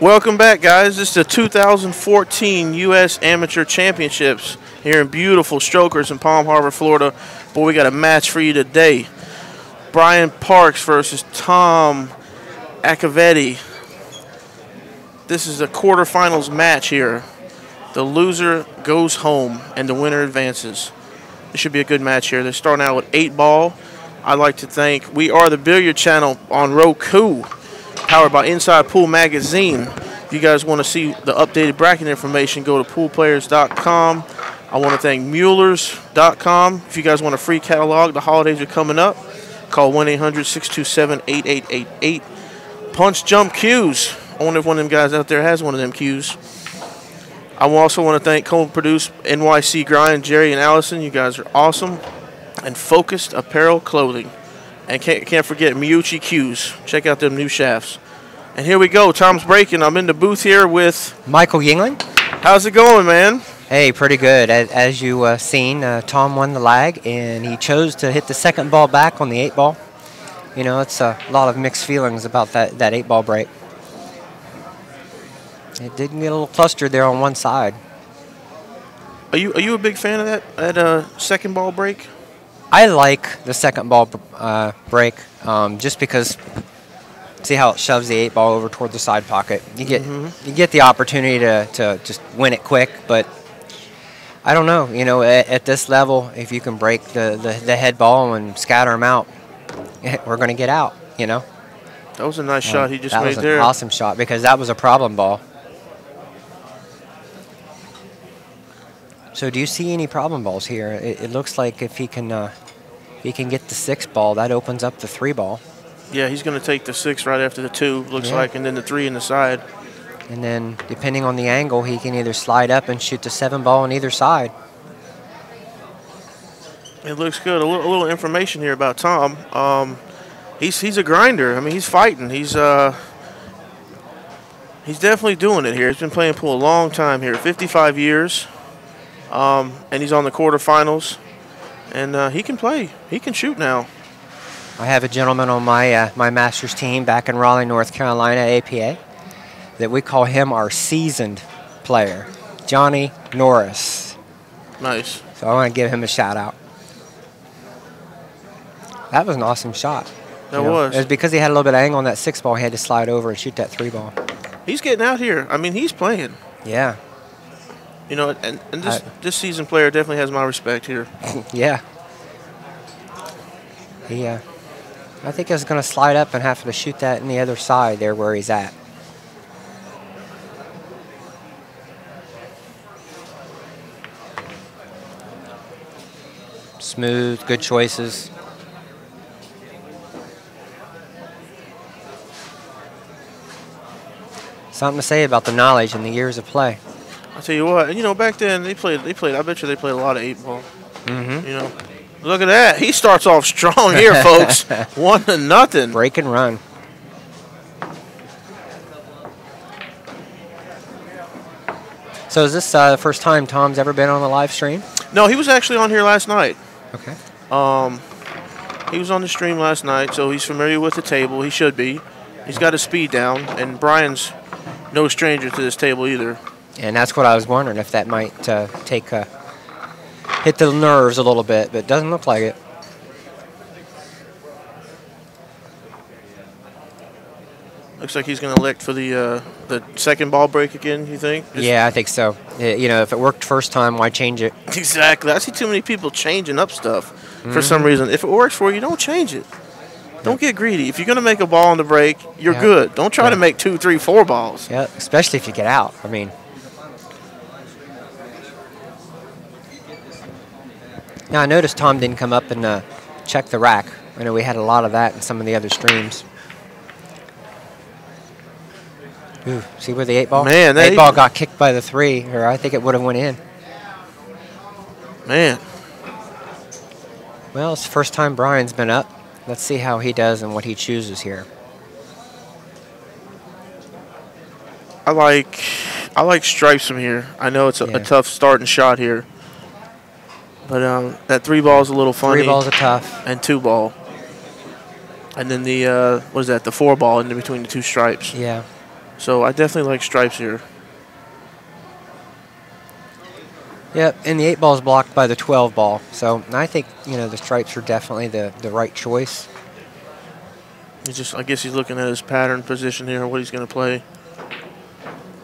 Welcome back, guys. This is the 2014 U.S. Amateur Championships here in beautiful Strokers in Palm Harbor, Florida. Boy, we got a match for you today. Brian Parks versus Tom Acciavatti. This is a quarterfinals match here. The loser goes home and the winner advances. This should be a good match here. They're starting out with 8-ball. I'd like to thank We Are the Billiard channel on Roku, powered by Inside Pool Magazine. If you guys want to see the updated bracket information, go to poolplayers.com. I want to thank Muellers.com. If you guys want a free catalog, the holidays are coming up. Call 1-800-627-8888. Punch Jump Cues. I wonder if one of them guys out there has one of them cues. I also want to thank co-produce NYC Grind, Jerry and Allison. You guys are awesome. And Focused Apparel Clothing. And can't forget Miucci Cues. Check out them new shafts. And here we go. Tom's breaking. I'm in the booth here with Michael Yingling. How's it going, man? Hey, pretty good. As you seen, Tom won the lag, and he chose to hit the second ball back on the 8-ball. You know, it's a lot of mixed feelings about that 8-ball break. It did get a little clustered there on one side. Are you a big fan of that second ball break? I like the second ball break just because see how it shoves the 8-ball over toward the side pocket. You get the opportunity to just win it quick, but I don't know. You know, at this level, if you can break the head ball and scatter them out, we're going to get out. You know. That was a nice shot he just made there. That was an awesome shot because that was a problem ball. So do you see any problem balls here? It looks like if he can get the 6-ball, that opens up the 3-ball. Yeah, he's going to take the 6 right after the 2, looks like, and then the 3 in the side. And then, depending on the angle, he can either slide up and shoot the 7-ball on either side. It looks good. A little information here about Tom. He's a grinder. I mean, he's fighting. He's definitely doing it here. He's been playing pool a long time here, 55 years. And he's on the quarterfinals, and he can play. He can shoot now. I have a gentleman on my my Masters team back in Raleigh, North Carolina, APA, that we call him our seasoned player, Johnny Norris. Nice. So I want to give him a shout out. That was an awesome shot. That was. It was because he had a little bit of angle on that 6-ball. He had to slide over and shoot that 3-ball. He's getting out here. I mean, he's playing. Yeah. You know, and this seasoned player definitely has my respect here. Yeah. I think he's going to slide up and have to shoot that in the other side there where he's at. Smooth, good choices. Something to say about the knowledge and the years of play. I tell you what, you know, back then they played. I bet you they played a lot of 8-ball. You know, look at that. He starts off strong here, folks. 1-0. Break and run. So is this the first time Tom's ever been on a live stream? No, he was actually on here last night. Okay. He was on the stream last night, so he's familiar with the table. He should be. He's got his speed down, and Brian's no stranger to this table either. And that's what I was wondering, if that might hit the nerves a little bit, but it doesn't look like it. Looks like he's going to elect for the second ball break again, you think? Yeah, I think so. You know, if it worked first time, why change it? Exactly. I see too many people changing up stuff for some reason. If it works for you, don't change it. Don't get greedy. If you're going to make a ball on the break, you're good. Don't try to make 2, 3, 4 balls. Yeah, especially if you get out. I mean. Now, I noticed Tom didn't come up and check the rack. I know we had a lot of that in some of the other streams. Ooh, see where the 8-ball? Man, that 8-ball got kicked by the 3, or I think it would have went in. Man. Well, it's the first time Brian's been up. Let's see how he does and what he chooses here. I like stripes from here. I know it's a tough starting shot here. But that 3-ball is a little funny. 3-ball's a tough. And 2-ball. And then the, what is that, the 4-ball in between the 2 stripes. Yeah. So I definitely like stripes here. Yep, and the 8 ball is blocked by the 12 ball. So I think, the stripes are definitely the right choice. I guess he's looking at his pattern position here, what he's going to play.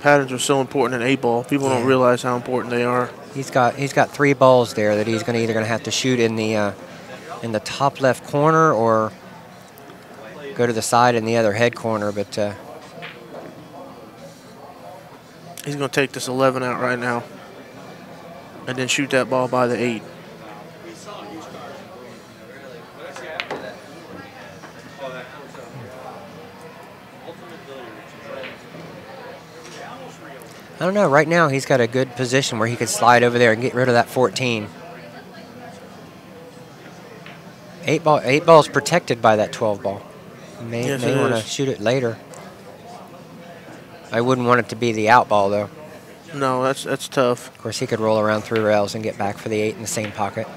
Patterns are so important in 8 ball. People don't realize how important they are. He's got 3 balls there that he's either going to have to shoot in the top left corner or go to the side in the other head corner. But he's going to take this 11 out right now and then shoot that ball by the 8. I don't know. Right now, he's got a good position where he could slide over there and get rid of that 14. 8 ball is protected by that 12 ball. You may want to shoot it later. I wouldn't want it to be the out ball, though. No, that's tough. Of course, he could roll around 3 rails and get back for the 8 in the same pocket.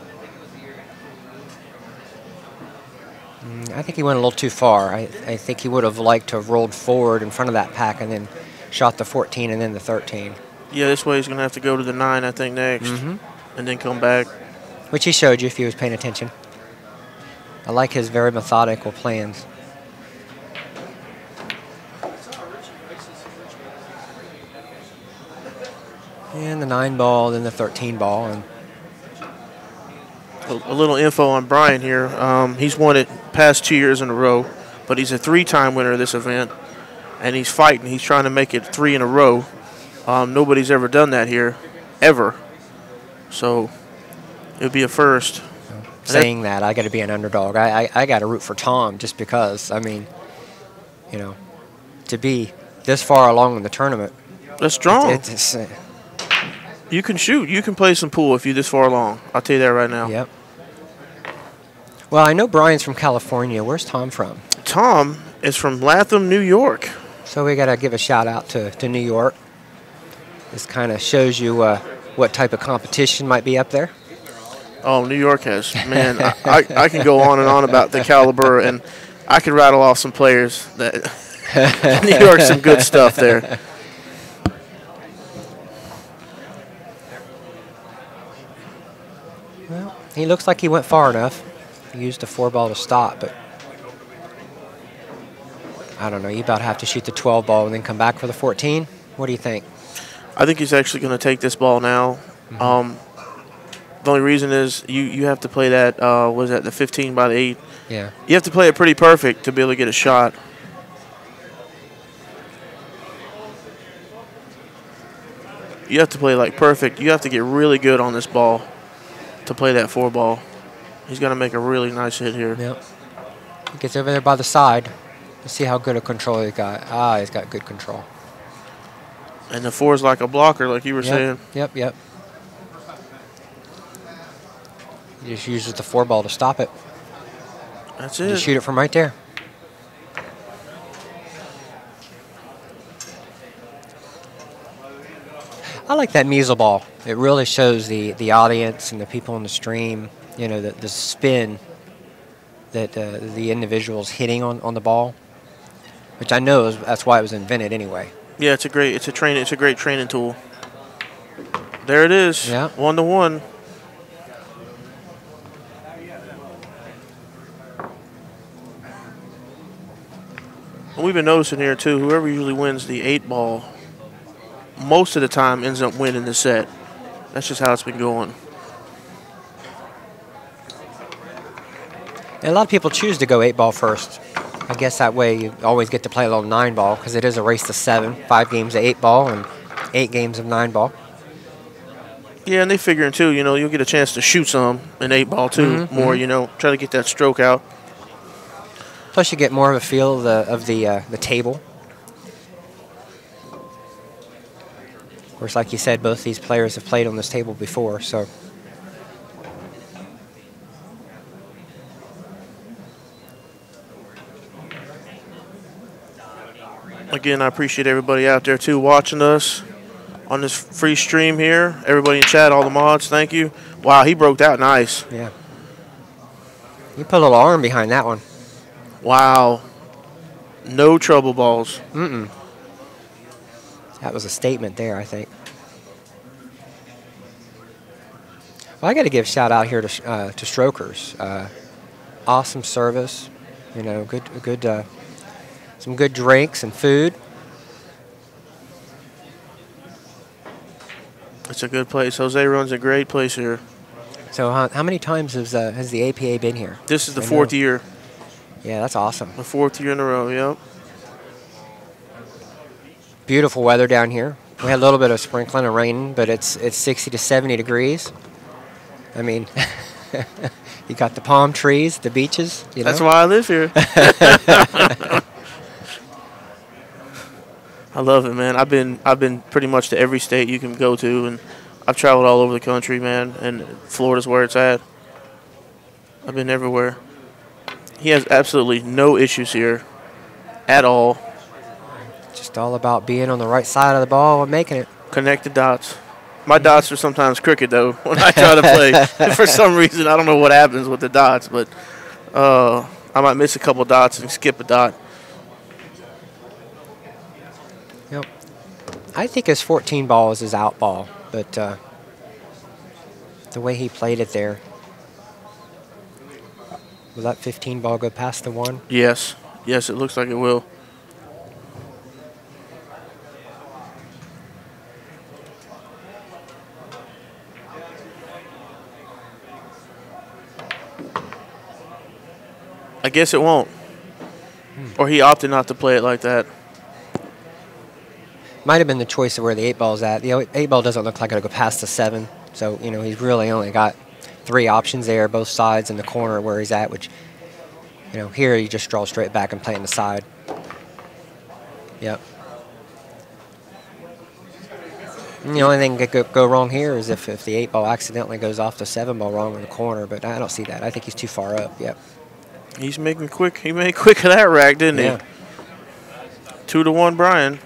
I think he went a little too far. I think he would have liked to have rolled forward in front of that pack and then shot the 14 and then the 13. Yeah, this way he's going to have to go to the 9, I think, next, and then come back. Which he showed you if he was paying attention. I like his very methodical plans. And the 9 ball, then the 13 ball. And a little info on Brian here. He's won it past 2 years in a row, but he's a 3-time winner of this event. And he's fighting. He's trying to make it 3 in a row. Nobody's ever done that here, ever. So it would be a first. Saying that, I got to be an underdog. I got to root for Tom just because. I mean, to be this far along in the tournament. That's strong. You can shoot. You can play some pool if you're this far along. I'll tell you that right now. Yep. Well, I know Brian's from California. Where's Tom from? Tom is from Latham, New York. So we got to give a shout out to New York. This kind of shows you what type of competition might be up there. Oh, New York has, man, I can go on and on about the caliber, and I could rattle off some players that New York's some good stuff there. Well, he looks like he went far enough. He used the 4 ball to stop, but I don't know. You about have to shoot the 12 ball and then come back for the 14. What do you think? I think he's actually going to take this ball now. The only reason is you have to play that, was that the 15 by the 8? Yeah. You have to play it pretty perfect to be able to get a shot. You have to play like perfect. You have to get really good on this ball to play that 4 ball. He's going to make a really nice hit here. Yep. He gets over there by the side. Let's see how good a control he got. Ah, he's got good control. And the 4 is like a blocker, like you were saying. Yep. He just uses the 4 ball to stop it. That's it. Just shoot it from right there. I like that measle ball. It really shows the audience and the people in the stream, the spin that the individual's hitting on the ball, which I know that's why it was invented anyway. Yeah, it's a great training tool. There it is. Yeah. 1-1. And we've been noticing here too, whoever usually wins the 8 ball, most of the time ends up winning the set. That's just how it's been going. And a lot of people choose to go 8 ball first. I guess that way you always get to play a little 9 ball because it is a race to 7, 5 games of 8 ball and 8 games of 9 ball. Yeah, and they figuring too, you'll get a chance to shoot some in 8 ball too, more, try to get that stroke out. Plus you get more of a feel of the table. Of course, like you said, both these players have played on this table before, so. Again, I appreciate everybody out there, too, watching us on this free stream here. Everybody in chat, all the mods, thank you. Wow, he broke that nice. Yeah. You put a little arm behind that one. Wow. No trouble balls. That was a statement there, I think. Well, I got to give a shout out here to strokers. Awesome service, you know, some good drinks and food. It's a good place. Jose runs a great place here. So how many times has the APA been here? This is the 4th year. Yeah, that's awesome. The 4th year in a row, yep. Beautiful weather down here. We had a little bit of sprinkling and rain, but it's 60 to 70 degrees. I mean, you got the palm trees, the beaches. You know? That's why I live here. I love it, man. I've been pretty much to every state you can go to, and I've traveled all over the country, man. And Florida's where it's at. I've been everywhere. He has absolutely no issues here, at all. Just all about being on the right side of the ball and making it. Connect the dots. My dots are sometimes crooked, though, when I try to play. For some reason, I don't know what happens with the dots, but I might miss a couple dots and skip a dot. Yep. I think his 14 ball is his out ball, but the way he played it there. Will that 15 ball go past the 1? Yes. Yes, it looks like it will. I guess it won't. Or he opted not to play it like that. Might have been the choice of where the 8 ball's at. The 8 ball doesn't look like it'll go past the 7. So, you know, he's really only got 3 options there, both sides and the corner where he's at, which, you know, here you just draw straight back and play on the side. Yep. And the only thing that could go wrong here is if the 8 ball accidentally goes off the 7 ball wrong in the corner, but I don't see that. I think he's too far up. Yep. He's making quick. He made quick of that rack, didn't he? 2-1, Brian.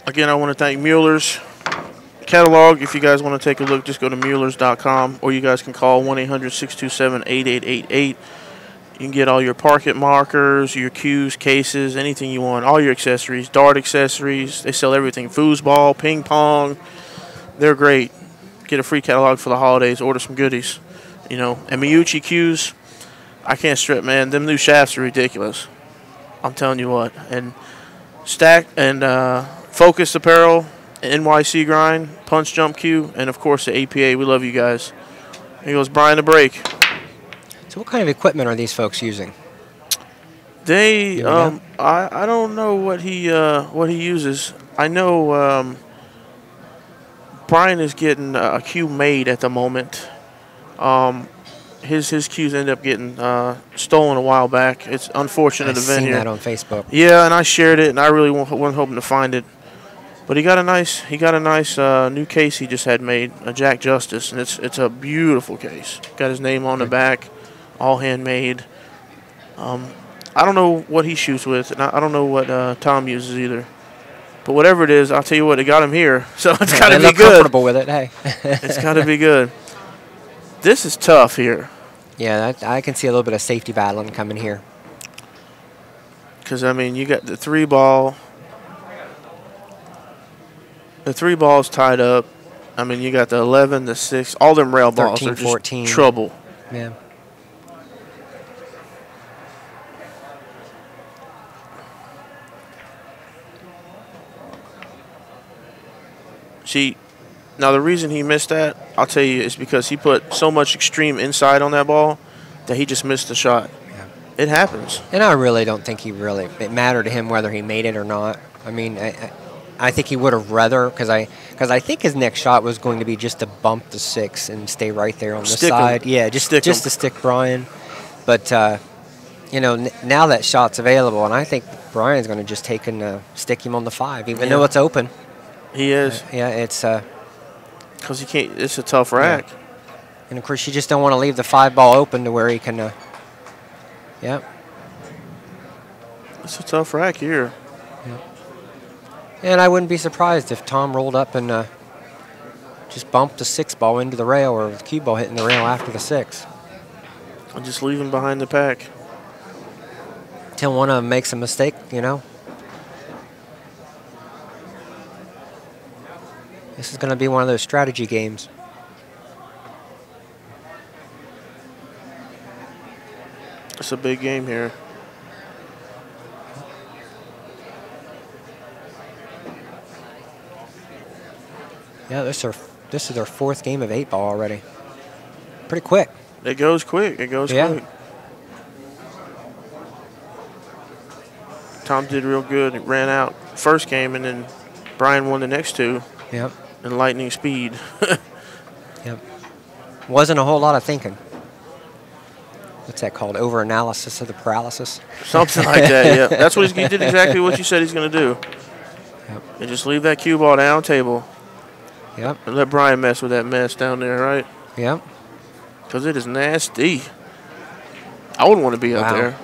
Again, I want to thank Mueller's catalog. If you guys want to take a look, just go to Muellers.com, or you guys can call 1-800-627-8888. You can get all your parket markers, your cues, cases, anything you want, all your accessories, dart accessories. They sell everything, foosball, ping pong. They're great. Get a free catalog for the holidays. Order some goodies, you know. And Miyuchi cues, I can't strip, man. Them new shafts are ridiculous. I'm telling you what. And Stack and Focus Apparel, NYC Grind, Punch Jump Q, and of course the APA. We love you guys. Here goes Brian the break. So what kind of equipment are these folks using? They, I don't know what he uses. I know Brian is getting a cue made at the moment. His cues end up getting stolen a while back. It's unfortunate event here. I've seen that on Facebook. Yeah, and I shared it, and I really wasn't hoping to find it. But he got a nice new case he just had made, a Jack Justice, and it's a beautiful case. Got his name on the back, all handmade. I don't know what he shoots with, and I don't know what Tom uses either. But whatever it is, I'll tell you what, it got him here, so it's got to be good. Comfortable with it, hey. It's got to be good. This is tough here. Yeah, I can see a little bit of safety battling coming here. Because, I mean, you got the 3 ball. The 3 balls tied up. I mean, you got the 11, the 6. All them rail balls 13, are just 14. trouble. Yeah. See, now the reason he missed that, I'll tell you, is because he put so much extreme inside on that ball that he just missed the shot. Yeah. It happens. And I really don't think it mattered to him whether he made it or not. I mean, I think he would have rather, because I think his next shot was going to be just to bump the 6 and stay right there on the side. Yeah, just to stick Brian. But, you know, now that shot's available, and I think Brian's going to just take and stick him on the 5, even though it's open. He is. Yeah, it's... Because he can't. It's a tough rack. Yeah. And, of course, you just don't want to leave the 5 ball open to where he can... Yep. It's a tough rack here. Yeah. And I wouldn't be surprised if Tom rolled up and just bumped the 6 ball into the rail, or the cue ball hitting the rail after the 6. And just leave him behind the pack. Till one of them makes a mistake, you know. This is going to be one of those strategy games. It's a big game here. Yeah, this is their 4th game of 8 ball already. Pretty quick. It goes quick. It goes quick. Tom did real good. It ran out first game, and then Brian won the next 2. Yep. In lightning speed. Yep. Wasn't a whole lot of thinking. What's that called? Over-analysis of the paralysis? Something like that, yeah. That's what he did exactly what you said he's going to do. Yep. And just leave that cue ball down table. Yep. And let Brian mess with that mess down there, right? Yep. Because it is nasty. I wouldn't want to be out there.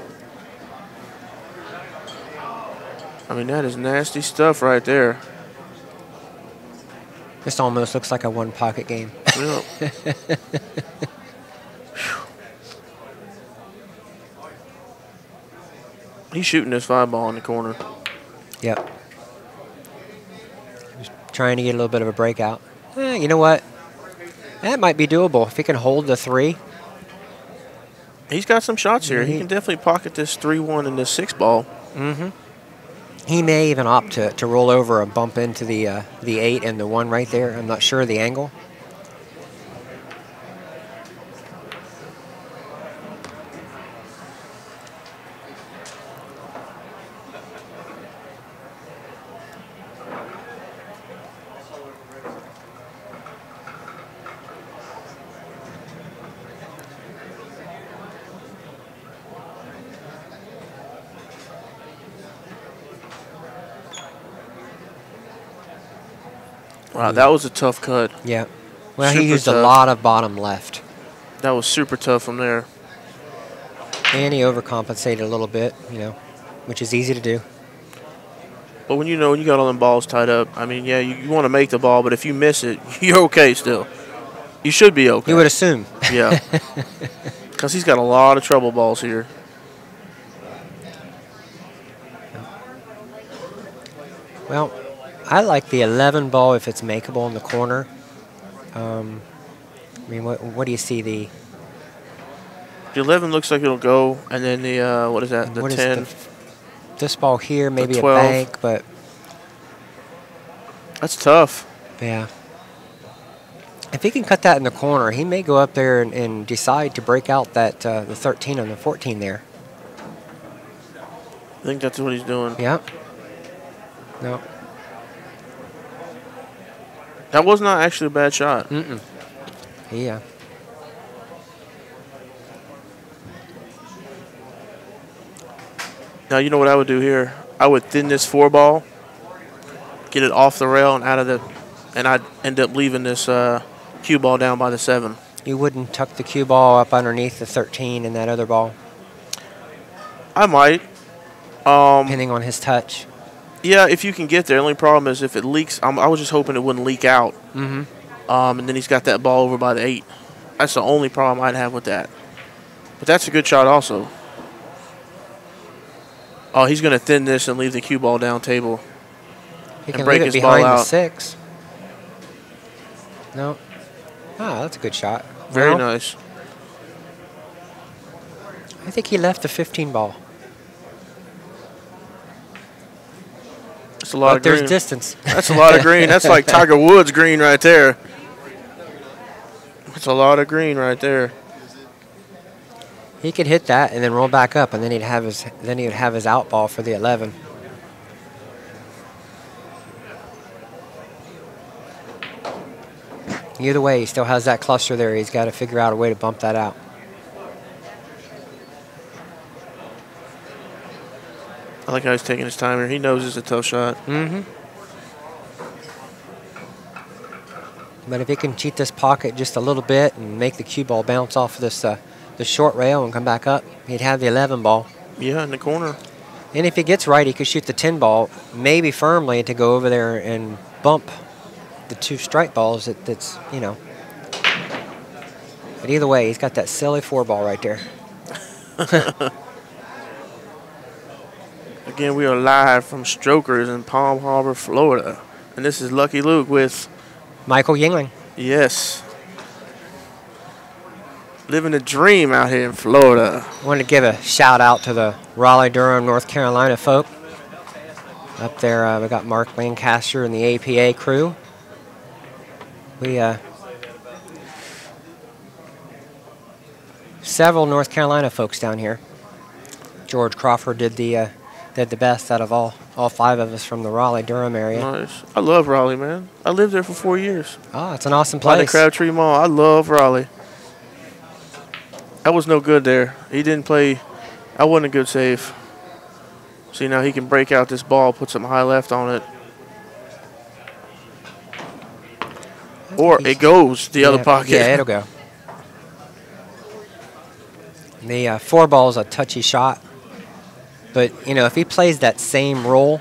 I mean, that is nasty stuff right there. This almost looks like a one-pocket game. Yep. He's shooting this 5 ball in the corner. Yep. Just trying to get a little bit of a breakout. You know what? That might be doable if he can hold the 3. He's got some shots here. He can definitely pocket this 3-1 and this 6 ball. Mm-hmm. He may even opt to roll over and bump into the 8 and the 1 right there. I'm not sure of the angle. Wow, that was a tough cut. Yeah. Well, Super he used tough. a lot of bottom left. That was super tough from there. And he overcompensated a little bit, you know, which is easy to do. But when you got all them balls tied up, I mean, yeah, you want to make the ball, but if you miss it, you're okay still. You should be okay. You would assume. Yeah. Because he's got a lot of trouble balls here. Well, I like the 11 ball if it's makeable in the corner. I mean, what do you see? The 11 looks like it'll go, and then the, what is that, the 10? This ball here, maybe a 12. bank, but... That's tough. Yeah. If he can cut that in the corner, he may go up there and decide to break out that the 13 and the 14 there. I think that's what he's doing. Yeah. No. That was not actually a bad shot. Mm-mm. Yeah. Now, you know what I would do here? I would thin this 4 ball, get it off the rail and out of the, and I'd end up leaving this cue ball down by the 7. You wouldn't tuck the cue ball up underneath the 13 and that other ball? I might. Depending on his touch. Yeah, if you can get there. The only problem is if it leaks, I was just hoping it wouldn't leak out. Mm-hmm. And then he's got that ball over by the 8. That's the only problem I'd have with that. But that's a good shot also. Oh, he's going to thin this and leave the cue ball down table. He and can break leave it his ball behind the out. 6. No. Ah, that's a good shot. Very Well, nice. I think he left the 15 ball. That's a lot of green. There's distance. That's a lot of green. That's like Tiger Woods green right there. That's a lot of green right there. He could hit that and then roll back up, and then he'd have his out ball for the 11. Either way, he still has that cluster there. He's got to figure out a way to bump that out. I like how he's taking his time here. He knows it's a tough shot. Mm-hmm. But if he can cheat this pocket just a little bit and make the cue ball bounce off this the short rail and come back up, he'd have the 11 ball. Yeah, in the corner. And if he gets right, he could shoot the 10 ball, maybe firmly, to go over there and bump the 2 strike balls. That's, you know. But either way, he's got that silly 4 ball right there. Again, we are live from Strokers in Palm Harbor, Florida. And this is Lucky Luke with Michael Yingling. Yes. Living the dream out here in Florida. I wanted to give a shout out to the Raleigh-Durham, North Carolina folk. Up there, we got Mark Lancaster and the APA crew. We several North Carolina folks down here. George Crawford did the best out of all 5 of us from the Raleigh-Durham area. Nice. I love Raleigh, man. I lived there for 4 years. Oh, it's an awesome By the place. Crabtree Mall. I love Raleigh. I was no good there. He didn't play. I wasn't a good save. See, now he can break out this ball, put some high left on it. Or it goes the other pocket. Yeah, it'll go. The 4 ball is a touchy shot. But, you know, if he plays that same roll,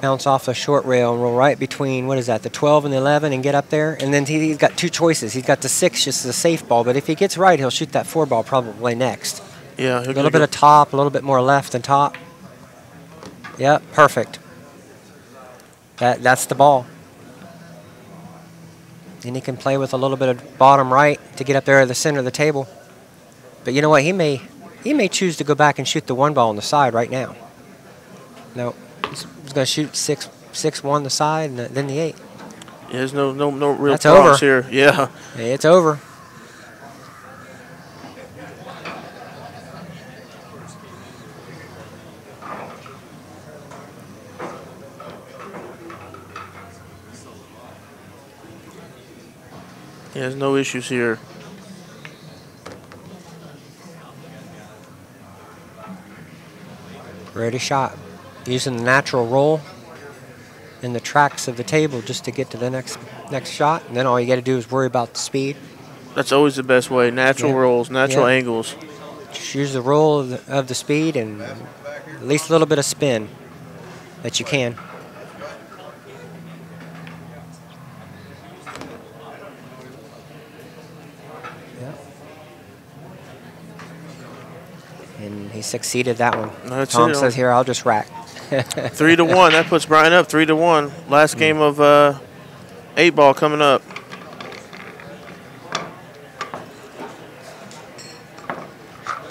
bounce off the short rail and roll right between, what is that, the 12 and the 11 and get up there. And then he's got 2 choices. He's got the 6 just as a safe ball. But if he gets right, he'll shoot that 4 ball probably next. Yeah. A little bit of top, a little bit more left than top. Yep, perfect. That's the ball. And he can play with a little bit of bottom right to get up there at the center of the table. But you know what? He may choose to go back and shoot the 1 ball on the side right now. No, he's going to shoot 6-1 the side and then the 8. Yeah, there's no real That's problems over. here. Yeah. It's over. Yeah, there's no issues here. Ready shot. Using the natural roll in the tracks of the table just to get to the next shot. And then all you got to do is worry about the speed. That's always the best way. Natural rolls, natural angles. Just use the roll of the speed and at least a little bit of spin that you can. And he succeeded that one. Tom says here, I'll just rack. 3-1. That puts Brian up 3-1. Last game of 8-ball coming up.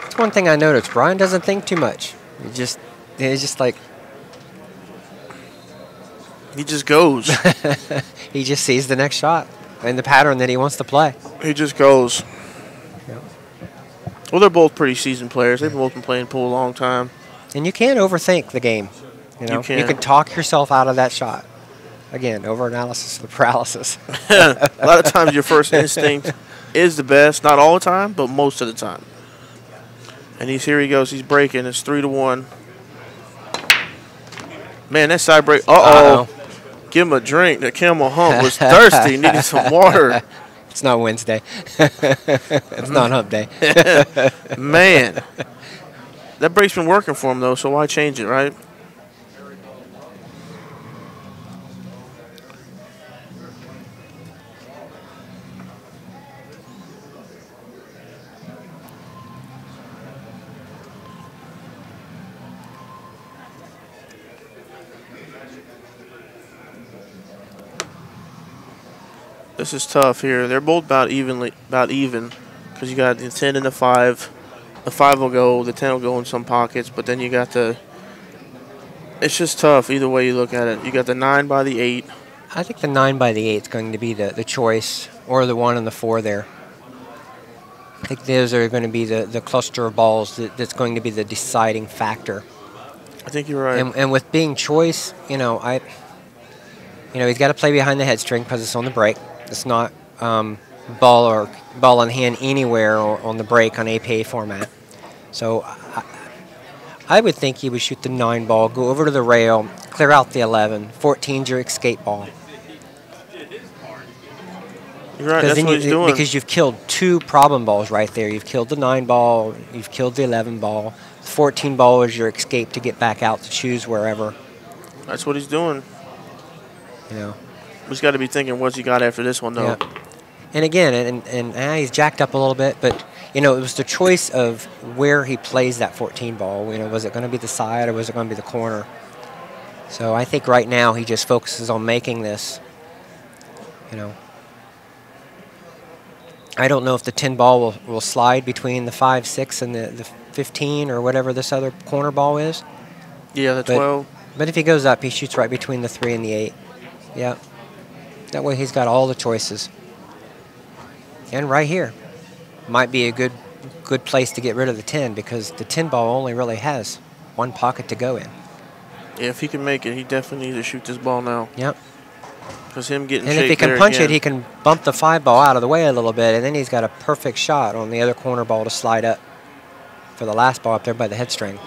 That's one thing I noticed. Brian doesn't think too much. He's just like. He just goes. He just sees the next shot and the pattern that he wants to play. He just goes. Well, they're both pretty seasoned players. They've both been playing pool a long time. And you can't overthink the game. You know, you can talk yourself out of that shot. Again, overanalysis of the paralysis. A lot of times your first instinct is the best. Not all the time, but most of the time. And here he goes. He's breaking. It's 3-1. Man, that side break. Uh-oh. Give him a drink. The Camel Hump was thirsty. Needed some water. It's not Wednesday. It's not hump day. Man. That break's been working for him, though, so why change it, right? This is tough here. They're both about even, because you got the 10 and the 5. The 5 will go, the 10 will go in some pockets, but then you got the. It's just tough either way you look at it. You got the 9 by the 8. I think the 9 by the 8 is going to be the choice, or the 1 and the 4 there. I think those are going to be the cluster of balls that's going to be the deciding factor. I think you're right. And with being choice, he's got to play behind the head string because it's on the break. It's not ball in hand anywhere or on the break on APA format. So I would think he would shoot the 9 ball, go over to the rail, clear out the 11. 14's your escape ball. You're right. That's what he's doing. Because you've killed 2 problem balls right there. You've killed the 9 ball. You've killed the 11 ball. The 14 ball is your escape to get back out to choose wherever. That's what he's doing. You know. He's got to be thinking, what's he got after this one, though? Yeah. And again, he's jacked up a little bit, but, you know, it was the choice of where he plays that 14 ball. You know, was it going to be the side or was it going to be the corner? So I think right now he just focuses on making this, you know. I don't know if the 10 ball will slide between the 5, 6, and the 15 or whatever this other corner ball is. Yeah, the 12. But if he goes up, he shoots right between the 3 and the 8. Yeah. That way he's got all the choices. And right here might be a good place to get rid of the 10 because the 10 ball only really has 1 pocket to go in. Yeah, if he can make it, he definitely needs to shoot this ball now. Yep. Because him getting and if he can punch it, he can bump the 5 ball out of the way a little bit, and then he's got a perfect shot on the other corner ball to slide up for the last ball up there by the head string.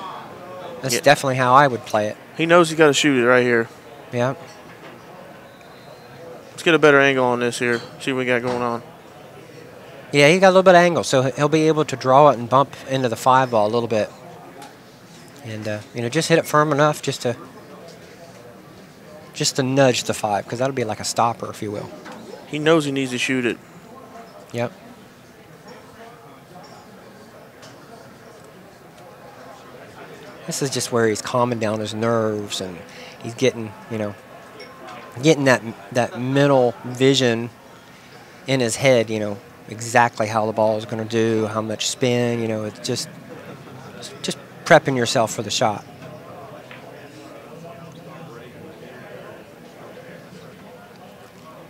That's definitely how I would play it. He knows he's got to shoot it right here. Yeah. Let's get a better angle on this here. See what we got going on. Yeah, he got a little bit of angle, so he'll be able to draw it and bump into the 5 ball a little bit. And, you know, just hit it firm enough just to nudge the 5, because that'll be like a stopper, if you will. He knows he needs to shoot it. Yep. This is just where he's calming down his nerves, and he's getting, you know, getting that mental vision in his head, you know, exactly how the ball is going to do, how much spin, you know, it's just prepping yourself for the shot.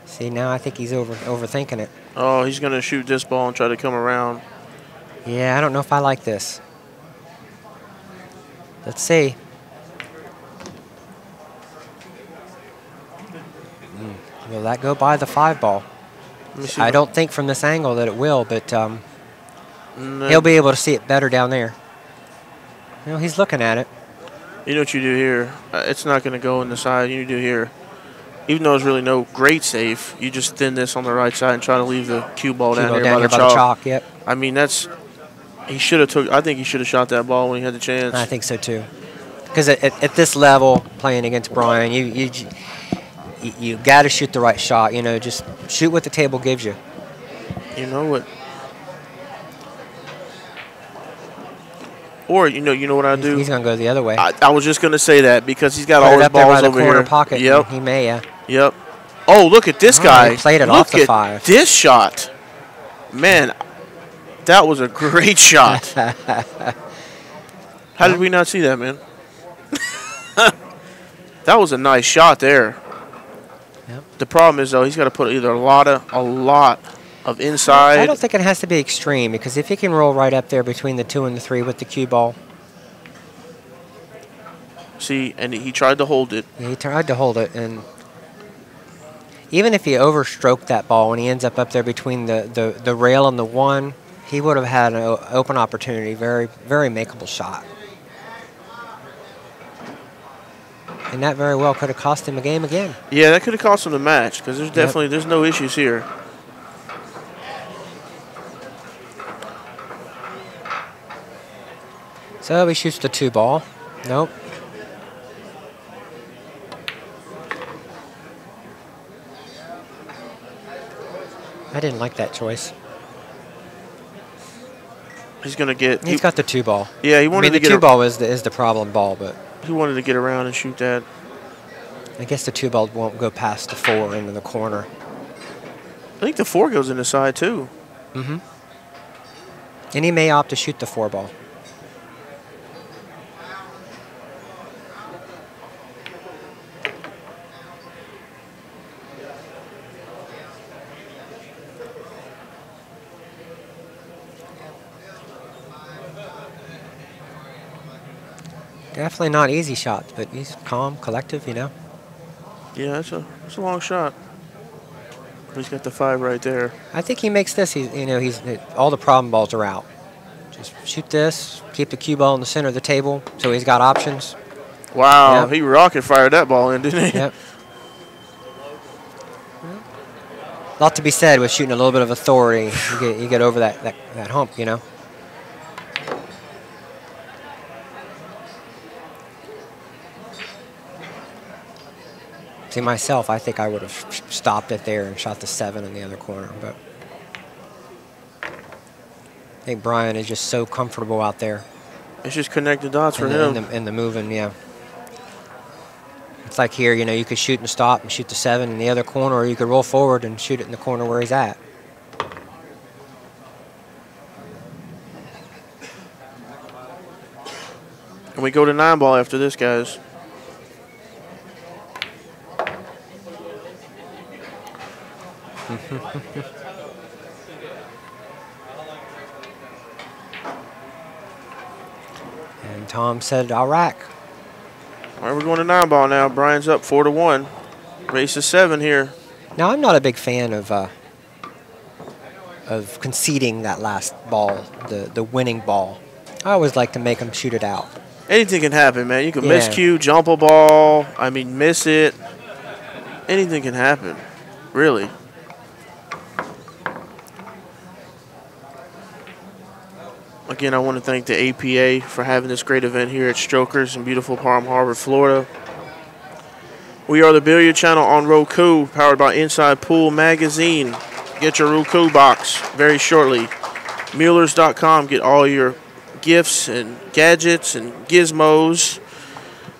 See, now I think he's overthinking it. Oh, he's going to shoot this ball and try to come around. Yeah, I don't know if I like this. Let's see. Will that go by the 5 ball? I don't think from this angle that it will, but he'll be able to see it better down there. You know, he's looking at it. You know what you do here? It's not going to go in the side. You do here. Even though there's really no great safe, you just thin this on the right side and try to leave the cue ball down here by the chalk. Yep. I mean, he should have took. I think he should have shot that ball when he had the chance. I think so too. Because at this level, playing against Brian, you got to shoot the right shot. You know, just shoot what the table gives you. You know what? Or you know what I do? He's gonna go the other way. I was just gonna say that because he's got all his balls over here. Pocket. Yep. He may. Yeah. Yep. Oh, look at this guy. He played it off the 5. This shot, man. That was a great shot. How did we not see that, man? That was a nice shot there. Yep. The problem is, though, he's got to put either a lot of inside. I don't think it has to be extreme, because if he can roll right up there between the 2 and the 3 with the cue ball. See, and he tried to hold it. Yeah, he tried to hold it, and even if he overstroked that ball and he ends up there between the rail and the 1, he would have had an open opportunity. Very, very makeable shot. And that very well could have cost him a game again. Yeah, that could have cost him the match, because there's no issues here. So he shoots the 2 ball. Nope. I didn't like that choice. He's going to get... He's got the 2 ball. Yeah, he wanted to get... the 2 ball is the problem ball, but... He wanted to get around and shoot that. I guess the 2 ball won't go past the 4 into the corner. I think the 4 goes in the side, too. Mm-hmm. And he may opt to shoot the 4 ball. Definitely not easy shots, but he's calm, collective, you know. Yeah, it's a long shot. He's got the 5 right there. I think he makes this. He's all the problem balls are out. Just shoot this, keep the cue ball in the center of the table, so he's got options. Wow, yep. He rocket fired that ball in, didn't he? Yep. lot to be said with shooting a little bit of authority. You get over that hump, you know. See, myself, I think I would have stopped it there and shot the 7 in the other corner, but I think Brian is just so comfortable out there. It's just connected dots for him. In the moving, yeah. It's like here, you know, you could shoot and stop and shoot the 7 in the other corner, or you could roll forward and shoot it in the corner where he's at. And we go to 9-ball after this, guys. And Tom said, "I'll rack." All right, we're going to 9-ball now. Brian's up 4-1. Race to 7 here. Now, I'm not a big fan of conceding that last ball, the winning ball. I always like to make them shoot it out. Anything can happen, man. You can miscue, jump a ball. I mean, miss it. Anything can happen, really. Again, I want to thank the APA for having this great event here at Strokers in beautiful Palm Harbor, Florida. We are the Billiard Channel on Roku, powered by Inside Pool Magazine. Get your Roku box very shortly. Muellers.com. Get all your gifts and gadgets and gizmos.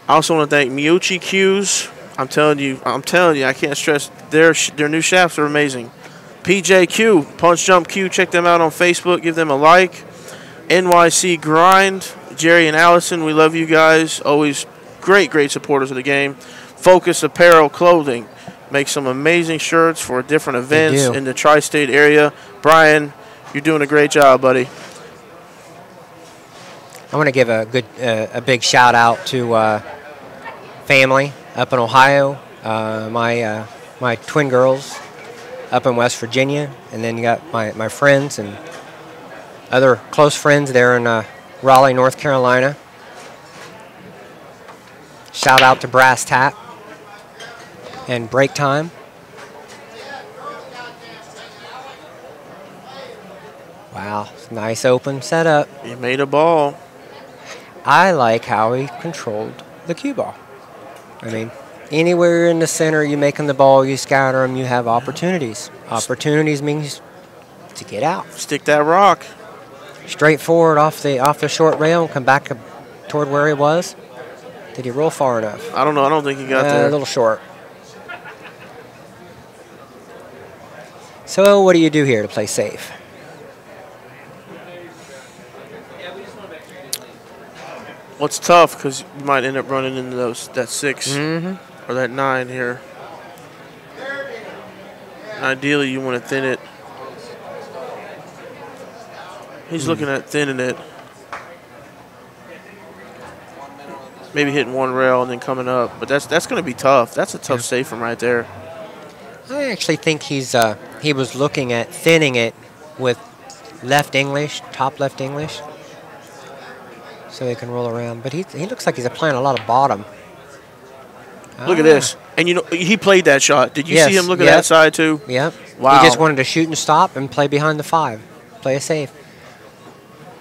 I also want to thank Miucci Cues. I'm telling you, I can't stress their new shafts are amazing. PJQ, Punch Jump Q, check them out on Facebook. Give them a like. NYC Grind, Jerry and Allison, we love you guys. Always great supporters of the game. Focus Apparel Clothing. Make some amazing shirts for different events in the tri-state area. Brian, you're doing a great job, buddy. I want to give a big shout out to family up in Ohio, my twin girls up in West Virginia, and then you got my friends and other close friends there in Raleigh, North Carolina. Shout out to Brass Tap and Break Time. Wow, nice open setup. He made a ball. I like how he controlled the cue ball. I mean, anywhere in the center you making the ball, you scatter them, you have opportunities. Opportunities means to get out. Stick that rock. Straight forward off the short rail and come back toward where he was. Did he roll far enough? I don't know. I don't think he got there. A little short. So what do you do here to play safe? Well, it's tough because you might end up running into that 6 or that 9 here. Ideally, you want to thin it. He's looking at thinning it. Maybe hitting one rail and then coming up. But that's going to be tough. That's a tough save from right there. I actually think he was looking at thinning it with left English, top left English, so he can roll around. But he looks like he's applying a lot of bottom. Look at this. And, you know, he played that shot. Did you see him look at that side, too? Yep. Wow. He just wanted to shoot and stop and play behind the 5. Play a safe.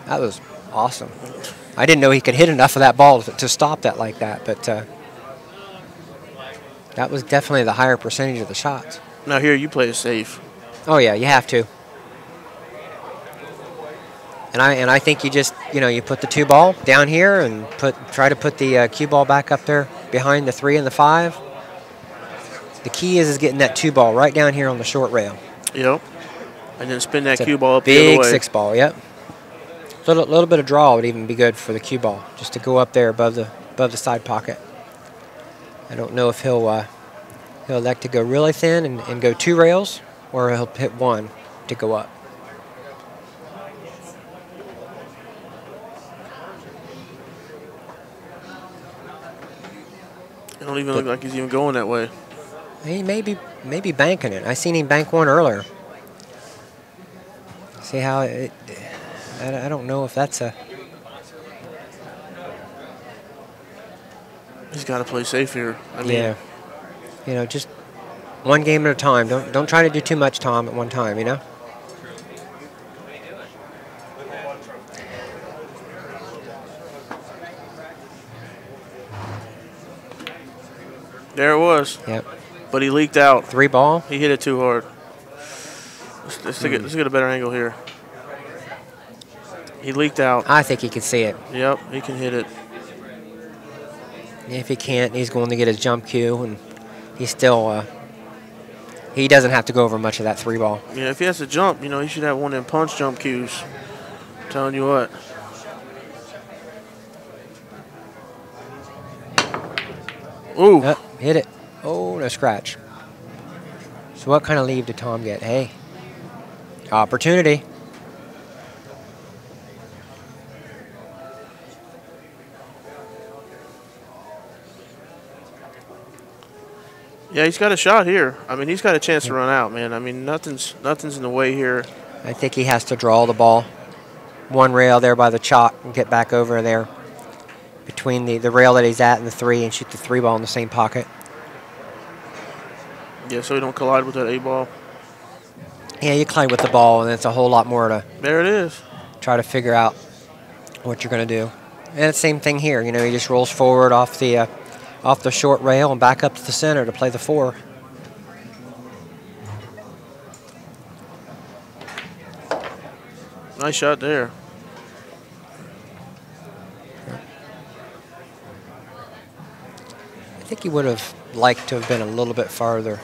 That was awesome. I didn't know he could hit enough of that ball to stop that like that, but that was definitely the higher percentage of the shots. Now here you play it safe. Oh yeah, you have to. And I think you just, you know, you put the 2 ball down here and try to put the cue ball back up there behind the 3 and the 5. The key is getting that 2 ball right down here on the short rail. Yep. And then spin that cue ball up the other way. Big 6 ball, yep. A little bit of draw would even be good for the cue ball, just to go up there above the side pocket. I don't know if he'll elect to go really thin and go 2 rails, or he'll hit 1 to go up. It don't even look like he's even going that way. He may be banking it. I seen him bank 1 earlier. See how it. I don't know if that's a... He's got to play safe here. I mean, yeah. You know, just One game at a time. Don't try to do too much, Tom, at one time, you know? There it was. Yep. But he leaked out. 3 ball. He hit it too hard. Let's get a better angle here. He leaked out. I think he can see it. Yep, he can hit it. If he can't, he's going to get his jump cue, and he's still, he doesn't have to go over much of that 3 ball. Yeah, if he has to jump, you know, he should have one of them punch jump cues. I'm telling you what. Ooh. Hit it. Oh, no scratch. So what kind of leave did Tom get? Hey, opportunity. Yeah, he's got a shot here. I mean, he's got a chance to run out, man. I mean, nothing's in the way here. I think he has to draw the ball. One rail there by the chalk and get back over there between the rail that he's at and the 3 and shoot the 3 ball in the same pocket. Yeah, so he don't collide with that 8 ball. Yeah, you collide with the ball, and it's a whole lot more to there it is. Try to figure out what you're going to do. And the same thing here. You know, he just rolls forward off the short rail and back up to the center to play the 4. Nice shot there. I think he would have liked to have been a little bit farther,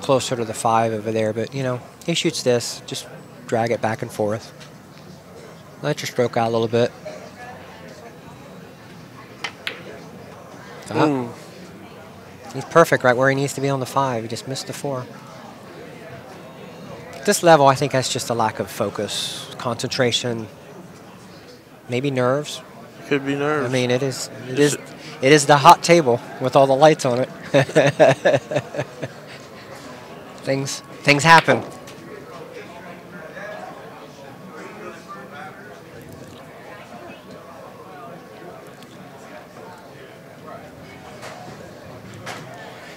closer to the 5 over there, but, you know, he shoots this, just drag it back and forth. Let your stroke out a little bit. He's perfect right where he needs to be on the 5. He just missed the 4. At this level, I think that's just a lack of focus, concentration, maybe nerves. Could be nerves. I mean, it is the hot table with all the lights on it. Things happen.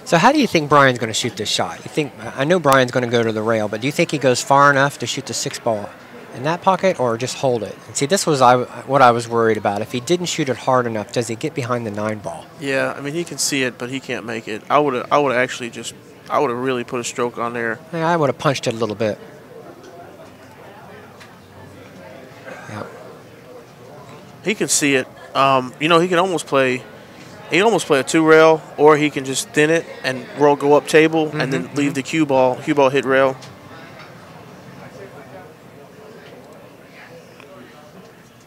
So how do you think Brian's going to shoot this shot? You think, I know Brian's going to go to the rail, but do you think he goes far enough to shoot the 6 ball in that pocket, or just hold it? And see, this was what I was worried about. If he didn't shoot it hard enough, does he get behind the 9 ball? Yeah, I mean, he can see it, but he can't make it. I would have really put a stroke on there. Yeah, I would have punched it a little bit. Yeah. He can see it. You know, he can almost play. He can almost play a 2 rail, or he can just thin it and go up table, and then leave the cue ball hit rail.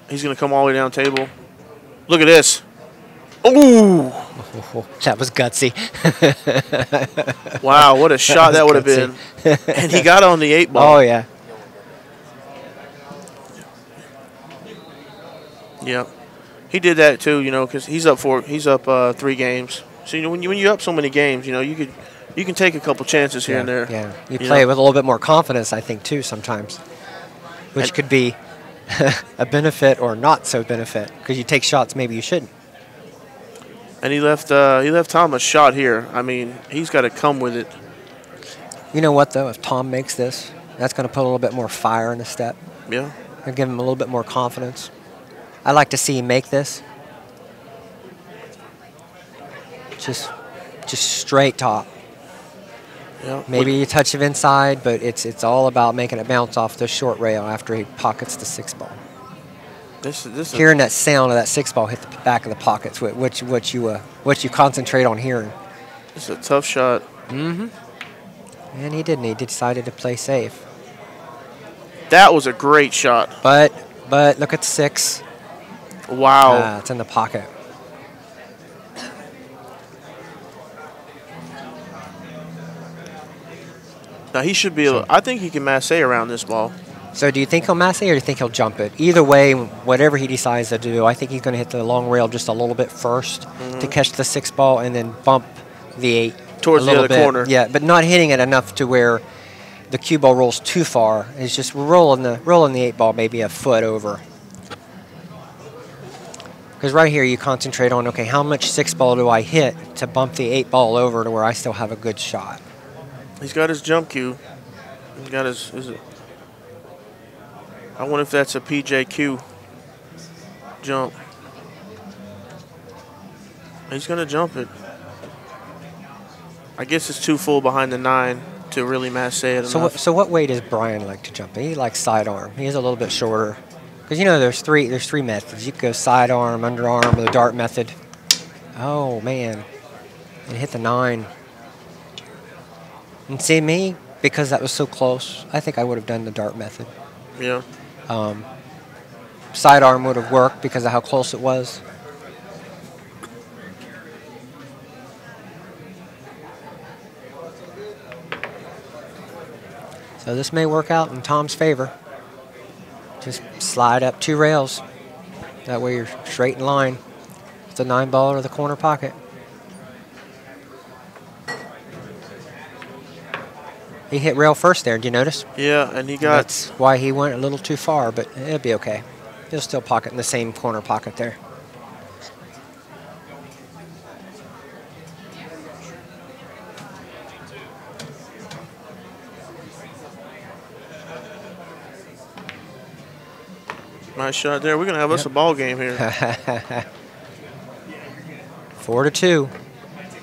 He's going to come all the way down table. Look at this. Ooh! That was gutsy. Wow, what a shot that would have been. And he got on the 8 ball. Oh, yeah. Yep. He did that too, you know, because he's up 3 games. So you know, when you're up so many games, you know, you can take a couple chances here and there. Yeah, you play with a little bit more confidence, I think, too, sometimes, which could be a benefit or not so benefit, because you take shots maybe you shouldn't. And he left Tom a shot here. I mean, he's got to come with it. You know what, though? If Tom makes this, that's going to put a little bit more fire in the step. Yeah. And give him a little bit more confidence. I'd like to see him make this. Just straight top. Yeah. Maybe a touch of inside, but it's all about making it bounce off the short rail after he pockets the 6 ball. Hearing that sound of that 6 ball hit the back of the pockets, what you concentrate on hearing. It's a tough shot. And he didn't. He decided to play safe. That was a great shot. But look at the 6. Wow. It's in the pocket. Now he should be able. I think he can masse around this ball. So do you think he'll masse, or do you think he'll jump it? Either way, whatever he decides to do, I think he's going to hit the long rail just a little bit first to catch the 6 ball, and then bump the 8 towards the other corner. Yeah, but not hitting it enough to where the cue ball rolls too far. It's just rolling the 8 ball maybe a foot over. Because right here you concentrate on, okay, how much 6 ball do I hit to bump the 8 ball over to where I still have a good shot? He's got his jump cue. He's got his I wonder if that's a PJQ jump. He's going to jump it. I guess it's too full behind the 9 to really masse it enough. So what way does Brian like to jump? He likes sidearm. He is a little bit shorter. Because, you know, there's three methods. You can go sidearm, underarm, or the dart method. Oh, man. It hit the 9. And see, me, because that was so close, I think I would have done the dart method. Yeah. Sidearm would have worked because of how close it was. So this may work out in Tom's favor. Just slide up 2 rails. That way you're straight in line with the 9 ball or the corner pocket. He hit rail first there, did you notice? Yeah, and he got... That's why he went a little too far, but it'll be okay. He'll still pocket in the same corner pocket there. Nice shot there. We're going to have us a ball game here. 4-2.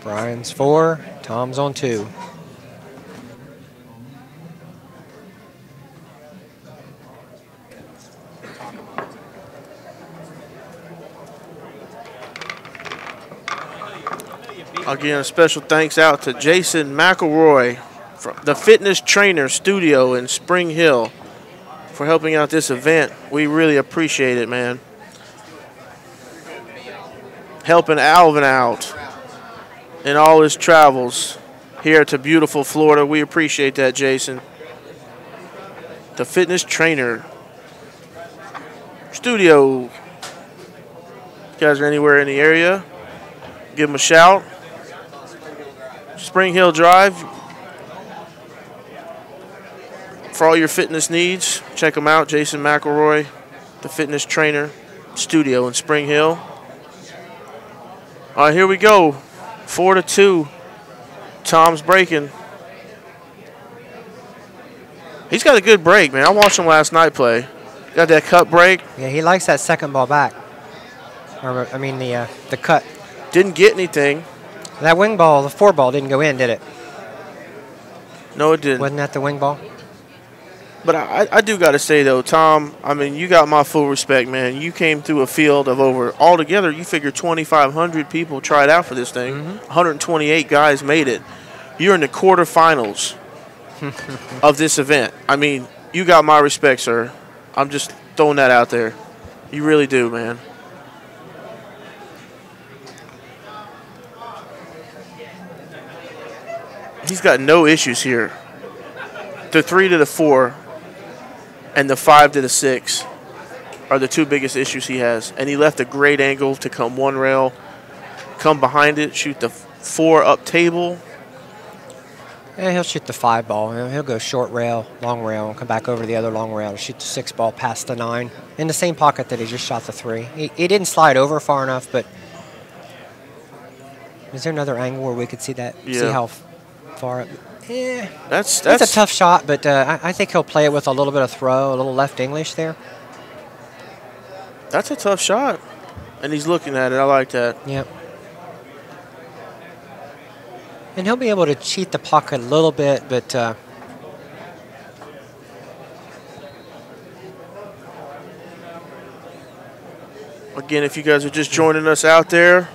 Brian's 4, Tom's on 2. Again, a special thanks out to Jason McElroy from the Fitness Trainer Studio in Spring Hill for helping out this event. We really appreciate it, man. Helping Alvin out in all his travels here to beautiful Florida. We appreciate that, Jason. The Fitness Trainer Studio. If you guys are anywhere in the area, give them a shout. Spring Hill Drive. For all your fitness needs, check them out. Jason McElroy, the Fitness Trainer Studio in Spring Hill. All right, here we go. 4-2. Tom's breaking. He's got a good break, man. I watched him last night play. Got that cut break. Yeah, he likes that second ball back. Or, I mean, the cut. Didn't get anything. That wing ball, the 4 ball, didn't go in, did it? No, it didn't. Wasn't that the wing ball? But I do got to say, though, Tom, I mean, you got my full respect, man. You came through a field of over, altogether, you figure 2,500 people tried out for this thing. 128 guys made it. You're in the quarterfinals of this event. I mean, you got my respect, sir. I'm just throwing that out there. You really do, man. He's got no issues here. The 3 to the 4 and the 5 to the 6 are the 2 biggest issues he has. And he left a great angle to come 1 rail, come behind it, shoot the 4 up table. Yeah, he'll shoot the 5 ball. He'll go short rail, long rail, and come back over to the other long rail to shoot the 6 ball past the 9 in the same pocket that he just shot the 3. He didn't slide over far enough, but is there another angle where we could see that? Yeah. See how far up? Yeah. That's a tough shot, but I think he'll play it with a little bit of throw, a little left English there. That's a tough shot. And he's looking at it. I like that. Yep. And he'll be able to cheat the pocket a little bit, but again, if you guys are just joining us out there,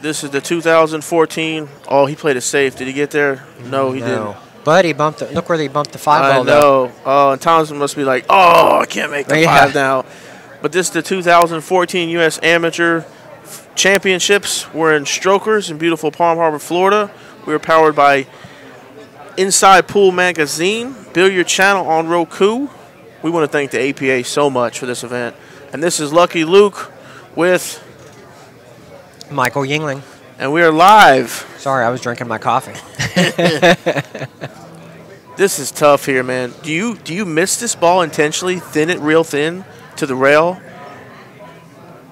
this is the 2014. Oh, he played it safe. Did he get there? No, he didn't. But he bumped it. Look where he bumped the 5 ball. I know. Oh, and Thompson must be like, oh, I can't make the 5 now. But this is the 2014 U.S. Amateur Championships. We're in Strokers in beautiful Palm Harbor, Florida. We're powered by Inside Pool Magazine, Billiard Channel on Roku. We want to thank the APA so much for this event. And this is Lucky Luke with Michael Yingling. And we are live. Sorry, I was drinking my coffee. This is tough here, man. Do you miss this ball intentionally, thin it real thin to the rail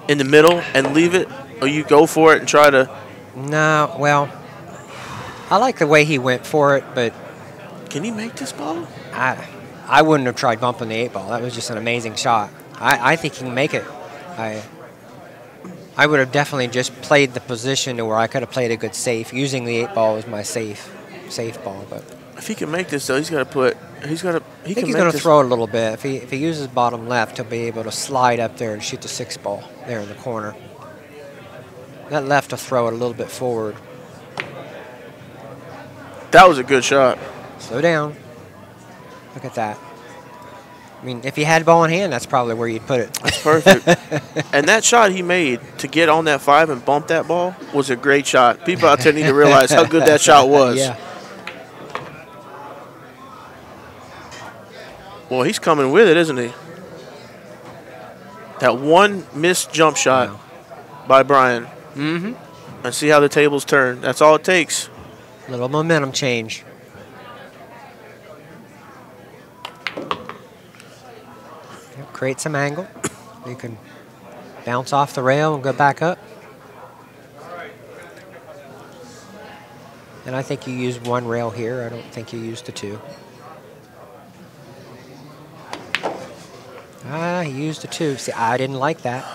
in the middle and leave it, or you go for it and try to? No, well, I like the way he went for it, but Can he make this ball? I wouldn't have tried bumping the 8 ball. That was just an amazing shot. I think he can make it. I would have definitely just played the position to where I could have played a good safe, using the 8 ball as my safe ball. But if he can make this, though, he's got to put. I think he's going to throw it a little bit. If he uses bottom left, he'll be able to slide up there and shoot the 6 ball there in the corner. That left to throw it a little bit forward. That was a good shot. Slow down. Look at that. I mean, if he had ball in hand, that's probably where you'd put it. That's perfect. And that shot he made to get on that 5 and bump that ball was a great shot. People out there need to realize how good that shot was. Yeah. Well, he's coming with it, isn't he? That one missed jump shot by Brian. Mm-hmm. And see how the tables turn. That's all it takes. Little momentum change. Create some angle. You can bounce off the rail and go back up. And I think you used 1 rail here. I don't think you used the 2. He used the 2. See, I didn't like that.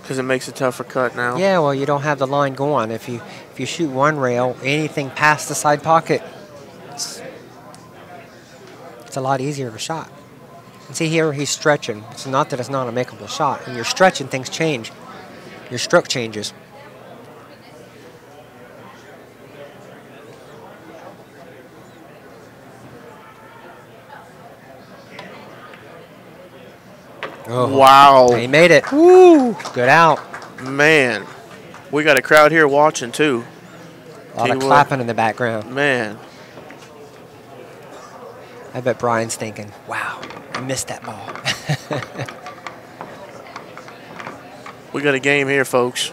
Because it makes a tougher cut now. Yeah, well, you don't have the line going. If you shoot 1 rail, anything past the side pocket, it's a lot easier of a shot. And see here, he's stretching. It's not that it's not a makeable shot. When you're stretching, things change. Your stroke changes. Oh, wow. He made it. Woo! Good out. Man, we got a crowd here watching, too. A lot of clapping in the background. Man. I bet Brian's thinking, wow, I missed that ball. We got a game here, folks.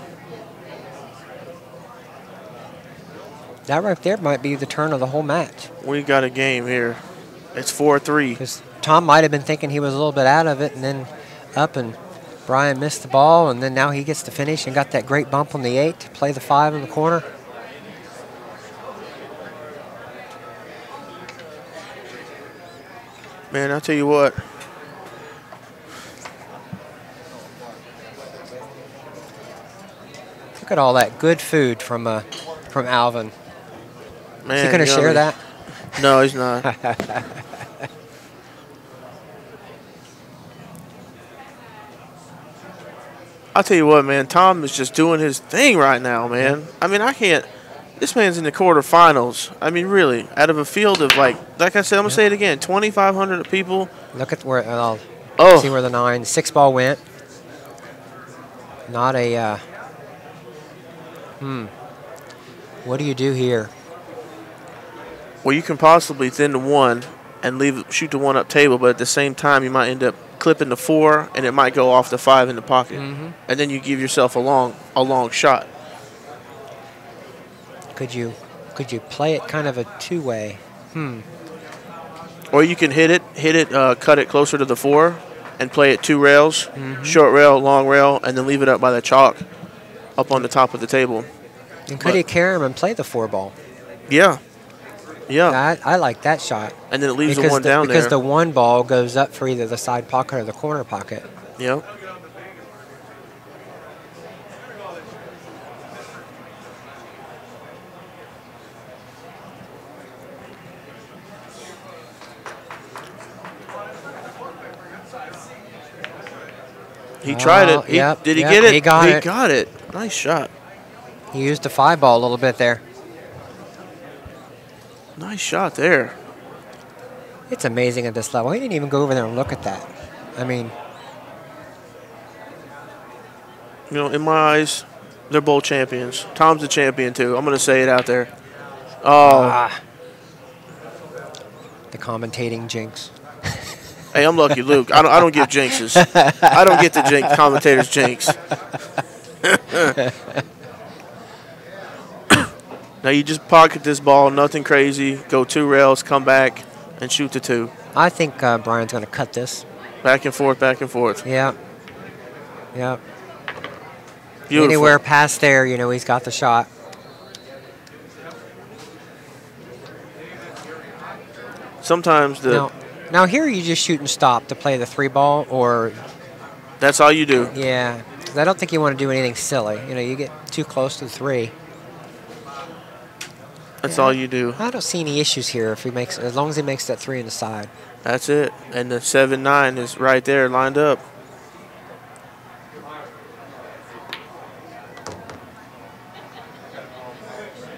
That right there might be the turn of the whole match. We got a game here. It's 4-3. Because Tom might have been thinking he was a little bit out of it and then up, and Brian missed the ball, and then now he gets to finish and got that great bump on the 8 to play the 5 in the corner. Man, I'll tell you what. Look at all that good food from Alvin. Man, is he going to share that? No, he's not. I'll tell you what, man. Tom is just doing his thing right now, man. I mean, I can't. This man's in the quarterfinals. I mean, really, out of a field of like I said, I'm gonna say it again, 2,500 people. Look at where see where the 6 ball went. Not a. What do you do here? Well, you can possibly thin the 1 and shoot the 1 up table, but at the same time, you might end up clipping the 4, and it might go off the 5 in the pocket, and then you give yourself a long shot. Could you play it kind of a 2-way? Or you can hit it, cut it closer to the 4, and play it 2 rails, short rail, long rail, and then leave it up by the chalk, up on the top of the table. And could he carry him and play the 4 ball? Yeah. Yeah. I like that shot. And then it leaves the 1 down there. Because the 1 ball goes up for either the side pocket or the corner pocket. Yep. He tried it. Did he get it? He got it. Nice shot. He used the 5 ball a little bit there. Nice shot there. It's amazing at this level. He didn't even go over there and look at that. I mean, you know, in my eyes, they're both champions. Tom's a champion too. I'm going to say it out there. Oh. The commentating jinx. Hey, I'm Lucky Luke. I don't give jinxes. I don't get the commentator's jinx. Now you just pocket this ball, nothing crazy. Go 2 rails, come back, and shoot the 2. I think Brian's going to cut this. Back and forth, back and forth. Yeah. Yeah. Beautiful. Anywhere past there, you know, he's got the shot. sometimes the now here you just shoot and stop to play the 3-ball, or that's all you do. yeah. 'Cause I don't think you want to do anything silly. You know, you get too close to the 3. That's all you do. I don't see any issues here if he makes, as long as he makes that 3 in the side. That's it. And the 7-9 is right there lined up.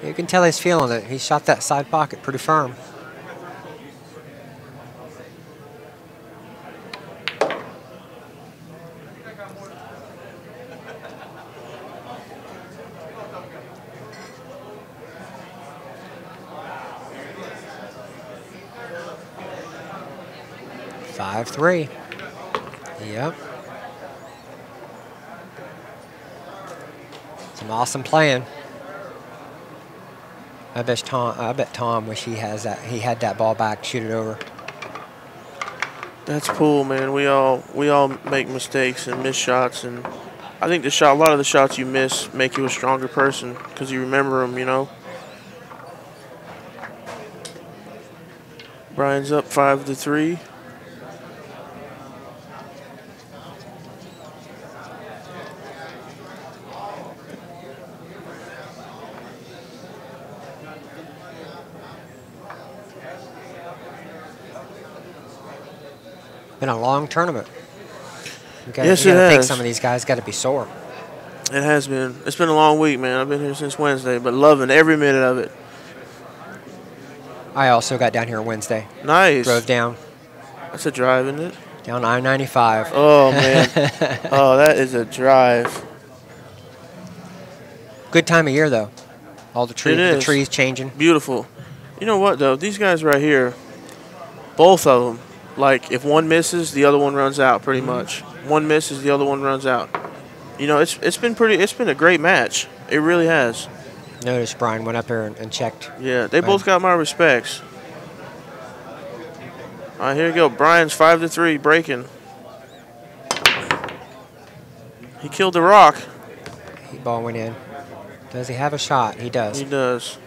You can tell he's feeling it. He shot that side pocket pretty firm. Five, 3. Yep. Some awesome playing. I bet Tom wish he had that ball back, shoot it over. That's cool, man. We all make mistakes and miss shots, and I think a lot of the shots you miss make you a stronger person because you remember them, you know. Brian's up 5-3. Been a long tournament. Yes, you it gotta think has. some of these guys got to be sore. It has been. It's been a long week, man. I've been here since Wednesday, but loving every minute of it. I also got down here Wednesday. Nice. Drove down. That's a drive, isn't it? Down I-95. Oh, man. Oh, that is a drive. Good time of year, though. All the trees, It is. the trees changing. Beautiful. You know what, though? These guys right here, both of them, like if one misses, the other one runs out pretty much. One misses, the other one runs out. You know, it's been a great match. It really has. Notice Brian went up here and checked. Yeah, they both got my respects. All right, here we go. Brian's 5-3 breaking. He killed the rock. The ball went in. Does he have a shot? He does. He does.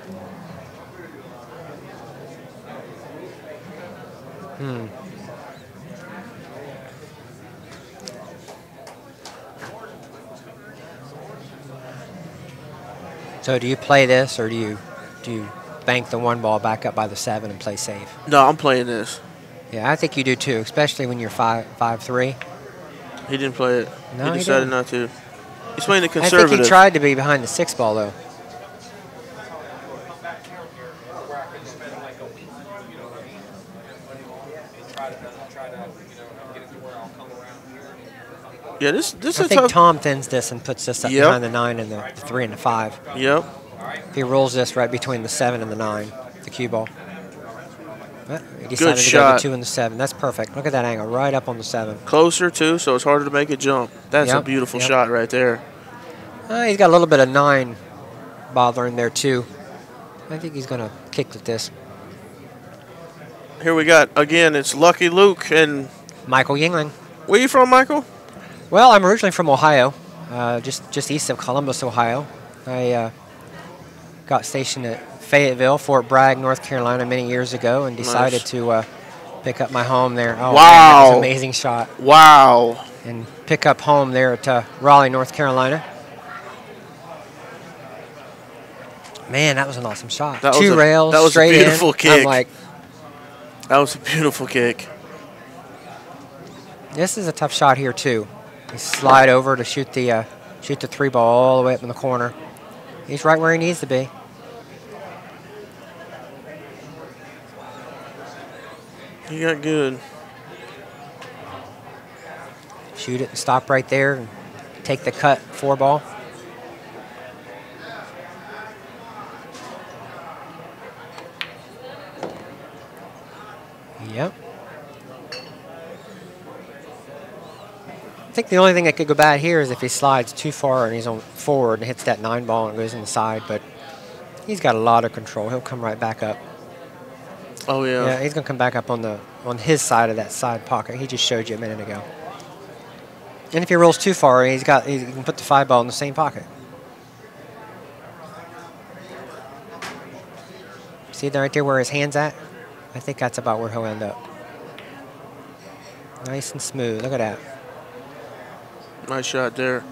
So do you play this, or do you bank the 1 ball back up by the 7 and play safe? No, I'm playing this. Yeah, I think you do too, especially when you're 5-3. He didn't play it. No, he decided didn't. not to. He's playing the I conservative. think he tried to be behind the 6 ball though. Yeah, this I is a think tough. Tom thins this and puts this up Yep. behind the 9 and the 3 and the 5. Yep. He rolls this right between the 7 and the 9, the cue ball. But he decided to go shot. the 2 and the 7. That's perfect. Look at that angle, right up on the 7. Closer too, so it's harder to make a jump. That's a Yep, beautiful yep. shot right there. He's got a little bit of 9 bothering there too. I think he's going to kick with this. Here we got again. It's Lucky Luke and Michael Yingling. where you from, Michael? Well, I'm originally from Ohio, just east of Columbus, Ohio. I got stationed at Fayetteville, Fort Bragg, North Carolina many years ago and decided Nice. to pick up my home there. Oh, Wow. Man, that was an amazing shot. Wow. And pick up home there at Raleigh, North Carolina. Man, that was an awesome shot. That was 2 a- rails, that was a straight beautiful in. kick. I'm like, That was a beautiful kick. this is a tough shot here too. You slide over to shoot the 3 ball all the way up in the corner. He's right where he needs to be. He got good. Shoot it and stop right there and take the cut 4 ball. Yep. I think the only thing that could go bad here is if he slides too far and he's on forward and hits that 9 ball and goes in the side, but he's got a lot of control. He'll come right back up. Oh yeah. Yeah, he's going to come back up on his side of that side pocket. He just showed you a minute ago. And if he rolls too far, he can put the 5 ball in the same pocket. See right there where his hand's at? I think that's about where he'll end up. Nice and smooth. Look at that. Nice shot there.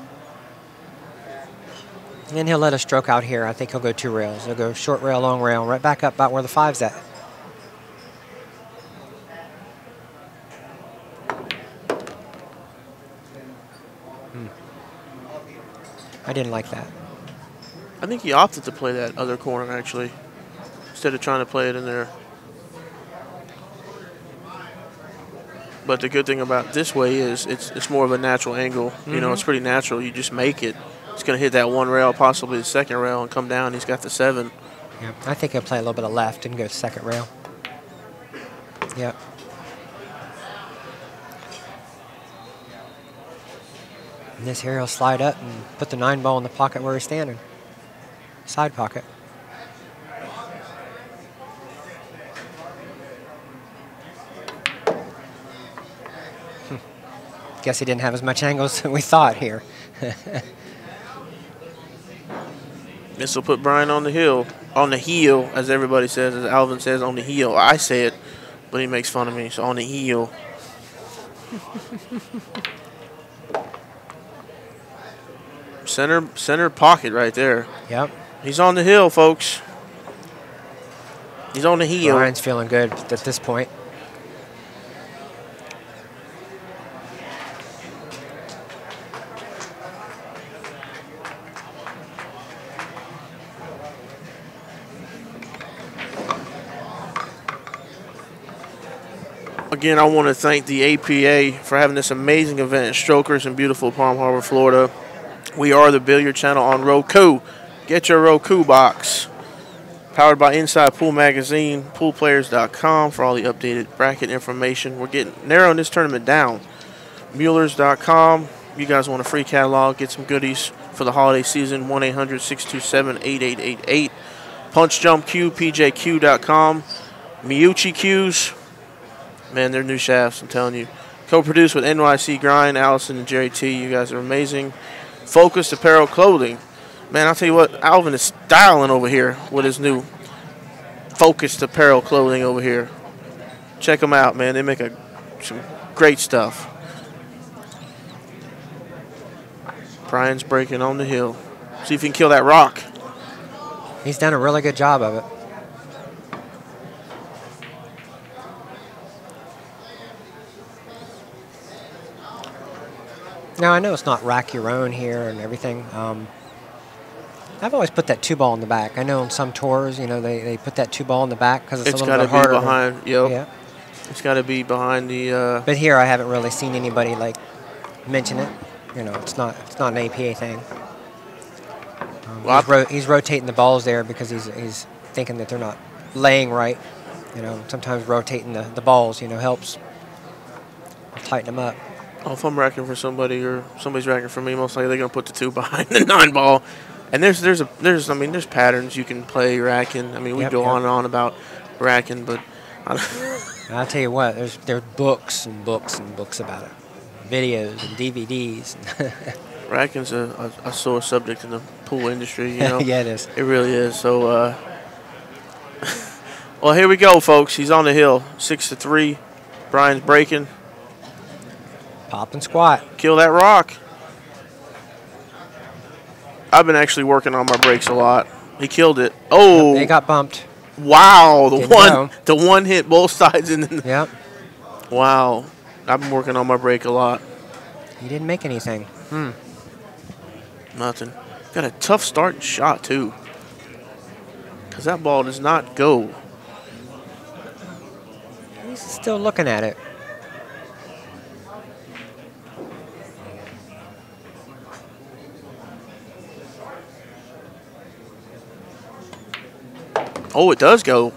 And he'll let us stroke out here. I think he'll go 2 rails. He'll go short rail, long rail, right back up about where the 5's at. I didn't like that. I think he opted to play that other corner, actually, instead of trying to play it in there. But the good thing about this way is it's more of a natural angle. You know, it's pretty natural. You just make it. It's going to hit that 1 rail, possibly the 2nd rail, and come down. He's got the 7. Yep. I think he'll play a little bit of left and go 2nd rail. Yep. And this here he'll slide up and put the 9 ball in the pocket where he's standing. Side pocket. Guess he didn't have as much angles as we thought here. This will put Brian on the heel, as everybody says, as Alvin says, on the heel. I say it, but he makes fun of me, so on the heel. Center pocket right there. Yep. He's on the heel, folks. He's on the heel. Brian's feeling good at this point. Again, I want to thank the APA for having this amazing event at Strokers in beautiful Palm Harbor, Florida. We are the Billiard Channel on Roku. Get your Roku box. Powered by Inside Pool Magazine, poolplayers.com for all the updated bracket information. We're narrowing this tournament down. Muellers.com. You guys want a free catalog, get some goodies for the holiday season. 1-800-627-8888. Punch Jump Q, PJQ.com. Miyuchi Q's. Man, they're new shafts, I'm telling you. Co-produced with NYC Grind, Allison and Jerry T. You guys are amazing. Focused Apparel Clothing. Man, I'll tell you what, Alvin is styling over here with his new Focused Apparel Clothing over here. Check them out, man. They make some great stuff. Brian's breaking on the hill. See if he can kill that rock. He's done a really good job of it. Now, I know it's not rack your own here and everything. I've always put that 2 ball in the back. I know on some tours, you know, they put that 2 ball in the back because it's a little bit harder. It's got to be behind, yep. Yeah. It's got to be behind the... But here I haven't really seen anybody, like, mention it. You know, it's not an APA thing. Well, he's rotating the balls there because he's thinking that they're not laying right. You know, sometimes rotating the balls, you know, helps tighten them up. Oh, if I'm racking for somebody or somebody's racking for me, most likely they're gonna put the 2 behind the 9 ball. And there's patterns you can play racking. I mean, we go on and on about racking, but I'll tell you what, there's books and books and books about it, videos and DVDs. Racking's a sore subject in the pool industry, you know. Yeah, it is. It really is. So, well, here we go, folks. He's on the hill, 6-3. Brian's breaking. Pop and squat. Kill that rock. I've been actually working on my breaks a lot. He killed it. Oh, they got bumped. Wow, the one hit both sides and then. Yep. Wow, I've been working on my break a lot. He didn't make anything. Nothing. Got a tough start and shot too. Cause that ball does not go. He's still looking at it. Oh, it does go.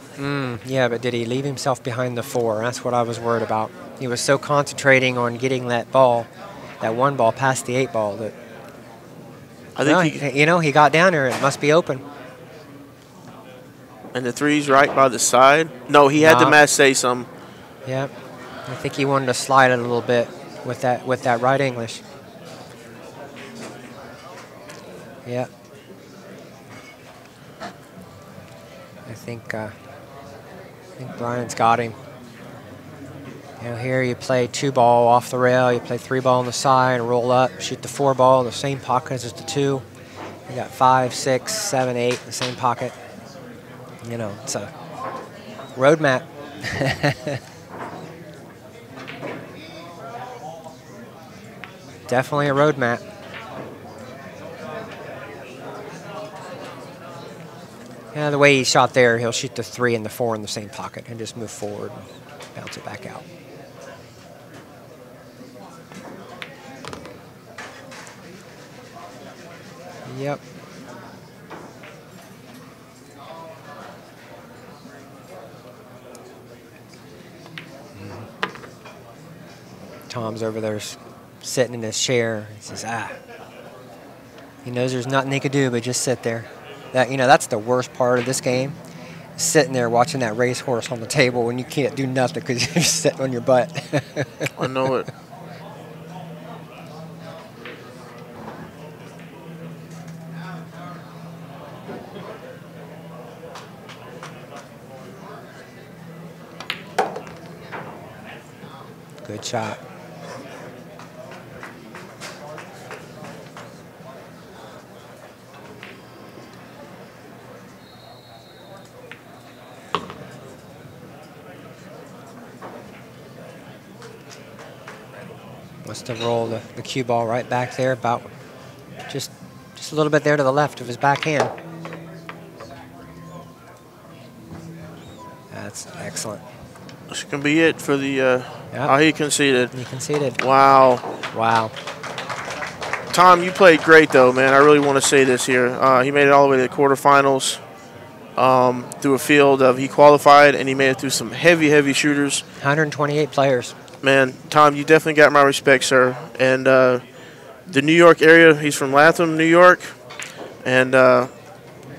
Yeah, but did he leave himself behind the 4? That's what I was worried about. He was so concentrating on getting that ball, that 1 ball past the 8 ball that. I think he got down there. It must be open. And the 3's right by the side. No, he had to massé some. Yep. I think he wanted to slide it a little bit with that right English. Yep. I think I think Brian's got him. You know, here you play 2-ball off the rail, you play 3-ball on the side, roll up, shoot the 4-ball in the same pocket as the 2. You got 5, 6, 7, 8 in the same pocket. You know, it's a roadmap. Definitely a roadmap. Yeah, the way he shot there, he'll shoot the 3 and the 4 in the same pocket and just move forward and bounce it back out. Yep. Tom's over there sitting in his chair. He says, he knows there's nothing he could do but just sit there. That, you know, that's the worst part of this game. Sitting there watching that racehorse on the table when you can't do nothing because you're sitting on your butt. I know it. Good shot. Must have rolled the cue ball right back there, about just a little bit there to the left of his backhand. That's excellent. This can be it for the. Yep. Oh, he conceded. He conceded. Wow. Wow. Tom, you played great though, man. I really want to say this here. He made it all the way to the quarterfinals. Through a field of he qualified and he made it through some heavy shooters. 128 players. Man, Tom, you definitely got my respect, sir. And the New York area, he's from Latham, New York, and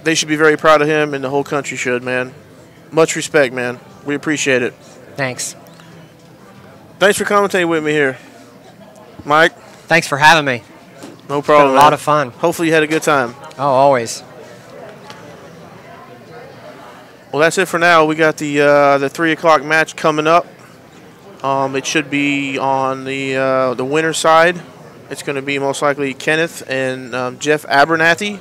they should be very proud of him, and the whole country should, man. Much respect, man. We appreciate it. Thanks. Thanks for commentating with me here, Mike. Thanks for having me. No problem. It's been a lot of fun. Hopefully you had a good time. Oh, always. Well, that's it for now. We got the 3 o'clock match coming up. It should be on the winner's side. It's going to be most likely Kenneth and Jeff Abernathy,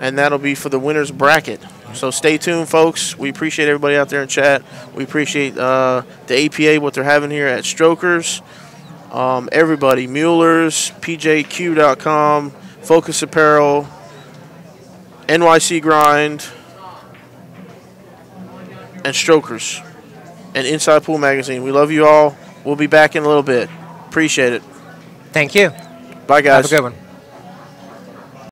and that'll be for the winner's bracket. So stay tuned, folks. We appreciate everybody out there in chat. We appreciate the APA, what they're having here at Strokers. Everybody, Mueller's, PJQ.com, Focus Apparel, NYC Grind, and Strokers, and Inside Pool Magazine. We love you all. We'll be back in a little bit. Appreciate it. Thank you. Bye, guys. Have a good one.